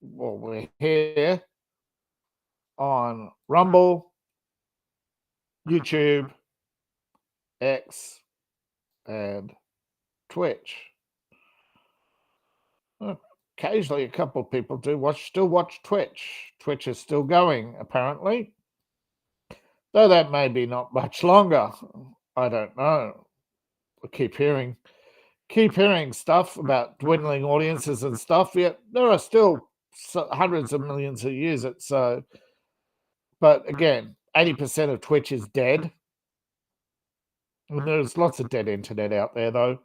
Well, we're here on Rumble, YouTube, X, and Twitch. Occasionally, a couple of people still watch Twitch. Twitch is still going, apparently, though that may be not much longer. I don't know. I keep hearing stuff about dwindling audiences and stuff. Yet there are still hundreds of millions who use it. So, but again, 80% of Twitch is dead. And there's lots of dead internet out there, though.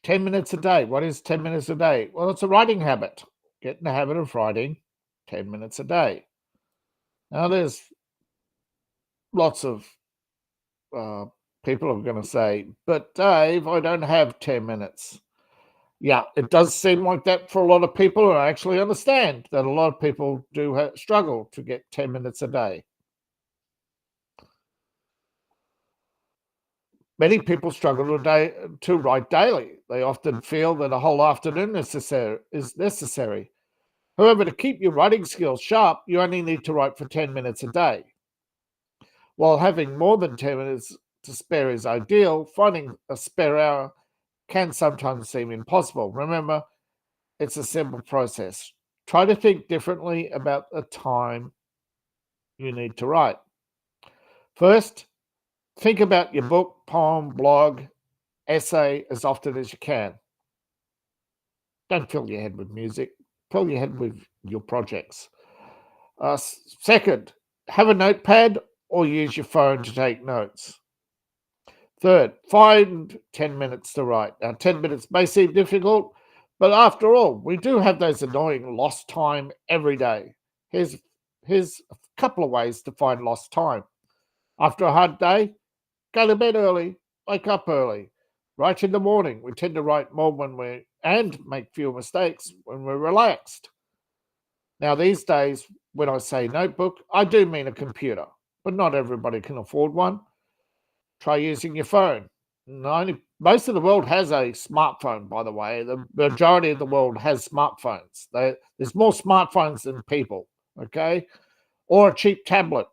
10 minutes a day. What is 10 minutes a day? Well, it's a writing habit. Get in the habit of writing 10 minutes a day. Now, there's lots of people are going to say, but Dave, I don't have 10 minutes. Yeah, it does seem like that for a lot of people, and I actually understand that a lot of people do struggle to get 10 minutes a day. Many people struggle to write daily. They often feel that a whole afternoon is necessary. However, to keep your writing skills sharp, you only need to write for 10 minutes a day. While having more than 10 minutes to spare is ideal, finding a spare hour can sometimes seem impossible. Remember, it's a simple process. Try to think differently about the time you need to write. First, think about your book, poem, blog, essay as often as you can. Don't fill your head with music. Fill your head with your projects. Second, have a notepad or use your phone to take notes. Third, find 10 minutes to write. Now, 10 minutes may seem difficult, but after all, we do have those annoying lost time every day. Here's a couple of ways to find lost time. After a hard day, go to bed early, wake up early. Write in the morning. We tend to write more and make fewer mistakes when we're relaxed. Now, these days, when I say notebook, I do mean a computer, but not everybody can afford one. Try using your phone. Most of the world has a smartphone, by the way. The majority of the world has smartphones. There's more smartphones than people, okay? Or a cheap tablet.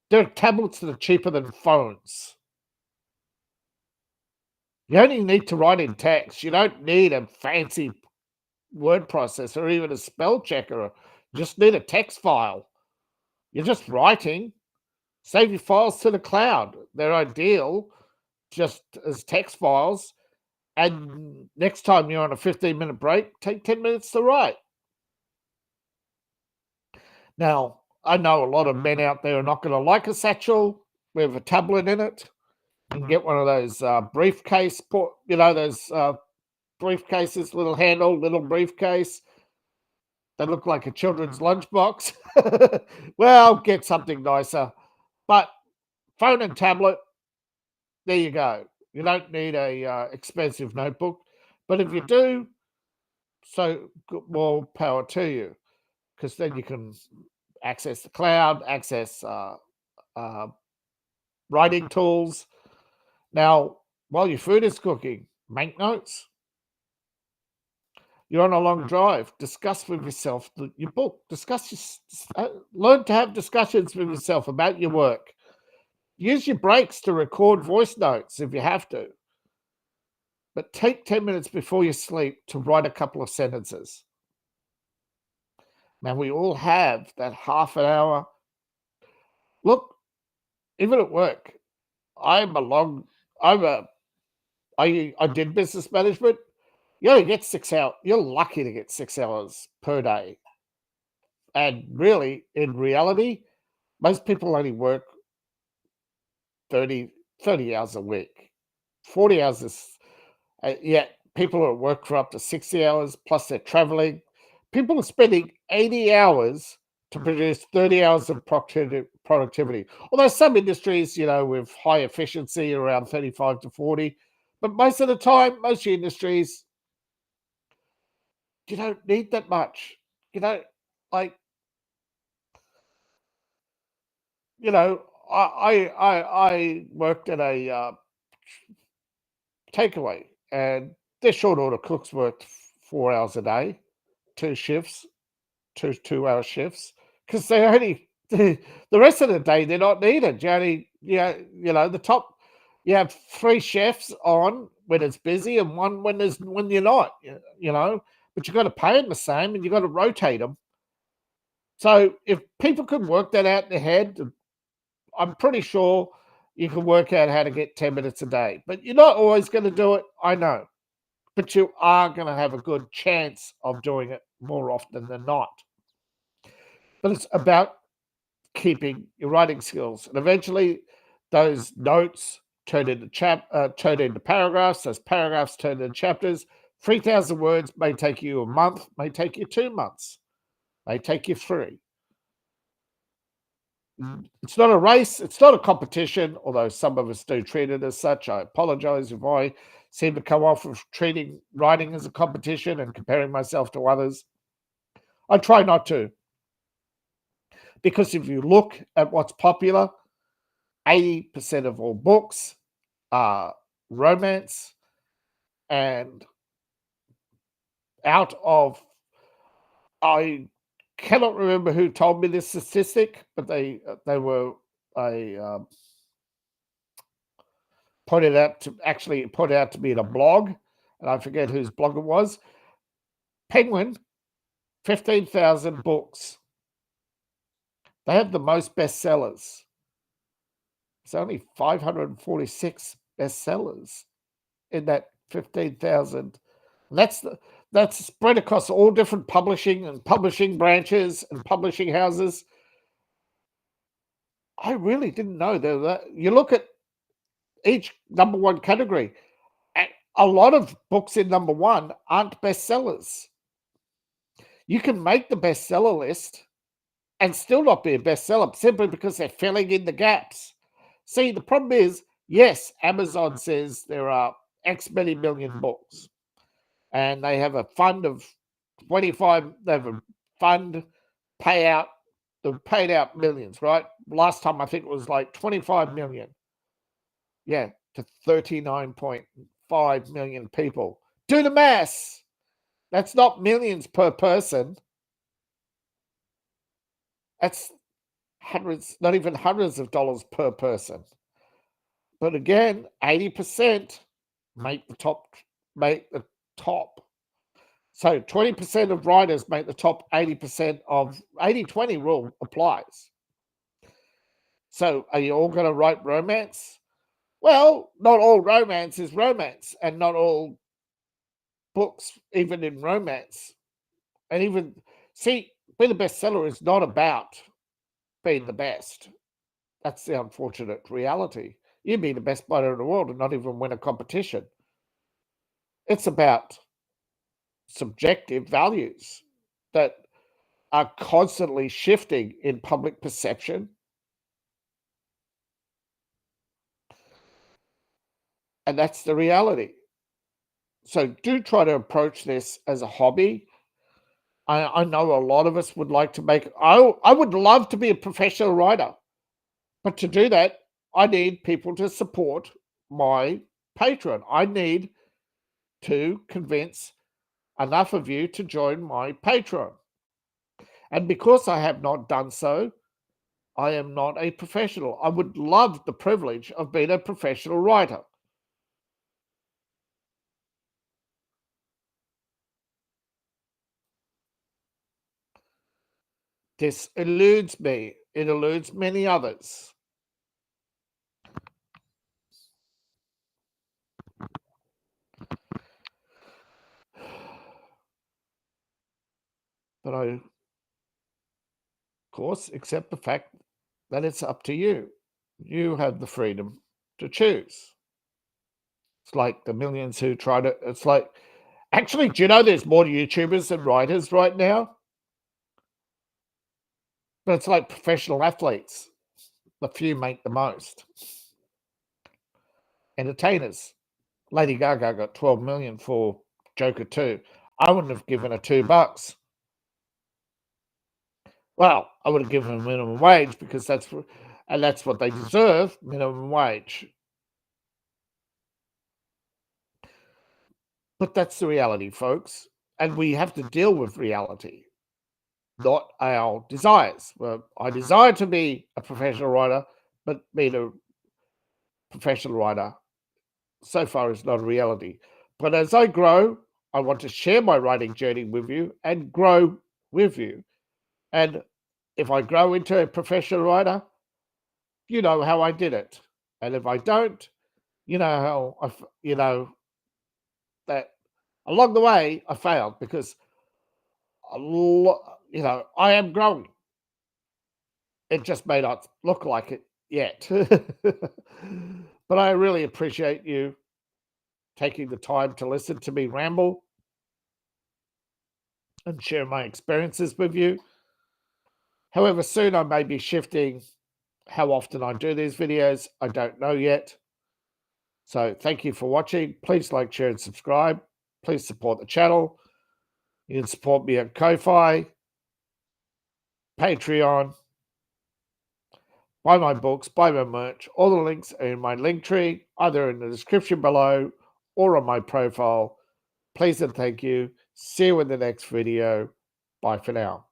There are tablets that are cheaper than phones. You only need to write in text. You don't need a fancy word processor or even a spell checker. You just need a text file. You're just writing. Save your files to the cloud. They're ideal just as text files. And next time you're on a 15-minute break, take 10 minutes to write. Now, I know a lot of men out there are not going to like a satchel with a tablet in it. You can get one of those briefcases, briefcases, little handle, little briefcase. They look like a children's lunchbox. Well, get something nicer. But phone and tablet, there you go. You don't need a expensive notebook. But if you do, so more power to you, because then you can access the cloud, access writing tools. Now, while your food is cooking, make notes. You're on a long drive. Discuss with yourself your book. Learn to have discussions with yourself about your work. Use your breaks to record voice notes if you have to. But take 10 minutes before you sleep to write a couple of sentences. Now, we all have that half an hour. Look, even at work, I did business management. You only get 6 hours. You're lucky to get 6 hours per day. And really, in reality, most people only work 30 hours a week. 40 hours is, yet people are at work for up to 60 hours, plus they're traveling. People are spending 80 hours to produce 30 hours of productivity. Although some industries, with high efficiency, around 35 to 40. But most of the time, most industries, you don't need that much. I worked at a takeaway, and their short order cooks worked 4 hours a day. 2 shifts, 2-hour shifts, because they only the rest of the day they're not needed. The top, you have 3 chefs on when it's busy and one when you're not, but you got to pay them the same and you got to rotate them. So if people can work that out in their head, I'm pretty sure you can work out how to get 10 minutes a day. But you're not always going to do it, I know. But you are going to have a good chance of doing it more often than not. But it's about keeping your writing skills. And eventually those notes turn into paragraphs, those paragraphs turn into chapters. 3,000 words may take you a month, may take you 2 months, may take you 3. It's not a race, it's not a competition, although some of us do treat it as such. I apologize if I seem to come off of treating writing as a competition and comparing myself to others. I try not to. Because if you look at what's popular, 80% of all books are romance, and out of, I cannot remember who told me this statistic, but they were pointed out to me in a blog, and I forget whose blog it was. Penguin, 15,000 books. They have the most bestsellers. It's only 546 bestsellers in that 15,000. That's spread across all different publishing branches and publishing houses. I really didn't know that. You look at each number one category, a lot of books in number one aren't bestsellers. You can make the bestseller list and still not be a bestseller simply because they're filling in the gaps. See, the problem is, yes, Amazon says there are X many million books, and they have a fund of 25, they have a fund payout, they've paid out millions, right? Last time I think it was like 25 million. Yeah, to 39.5 million people. Do the maths. That's not millions per person. That's hundreds, not even hundreds of dollars per person. But again, 80% make the top. So 20% of writers make the top 80% of 80-20 rule applies. So are you all going to write romance? Well, not all romance is romance, and not all books, even in romance. And even, see, being a bestseller is not about being the best. That's the unfortunate reality. You be the best writer in the world and not even win a competition. It's about subjective values that are constantly shifting in public perception. And that's the reality. So do try to approach this as a hobby. I know a lot of us would like to make, I would love to be a professional writer. But to do that, I need people to support my Patreon. I need to convince enough of you to join my Patreon. And because I have not done so, I am not a professional. I would love the privilege of being a professional writer. This eludes me. It eludes many others. But I, of course, accept the fact that it's up to you. You have the freedom to choose. It's like the millions who try to, it's like, actually, do you know there's more YouTubers than writers right now? But it's like professional athletes. The few make the most. Entertainers. Lady Gaga got 12 million for Joker 2. I wouldn't have given her $2. Well, I would have given them minimum wage because that's what they deserve, minimum wage. But that's the reality, folks. And we have to deal with reality, not our desires. Well, I desire to be a professional writer, but being a professional writer so far is not a reality. But as I grow, I want to share my writing journey with you and grow with you. And if I grow into a professional writer, you know how I did it. And if I don't, you know how you know that along the way I failed because I am growing. It just may not look like it yet. But I really appreciate you taking the time to listen to me ramble and share my experiences with you. However, soon I may be shifting how often I do these videos. I don't know yet. So thank you for watching. Please like, share, and subscribe. Please support the channel. You can support me at Ko-Fi, Patreon, buy my books, buy my merch. All the links are in my link tree, either in the description below or on my profile. Please and thank you. See you in the next video. Bye for now.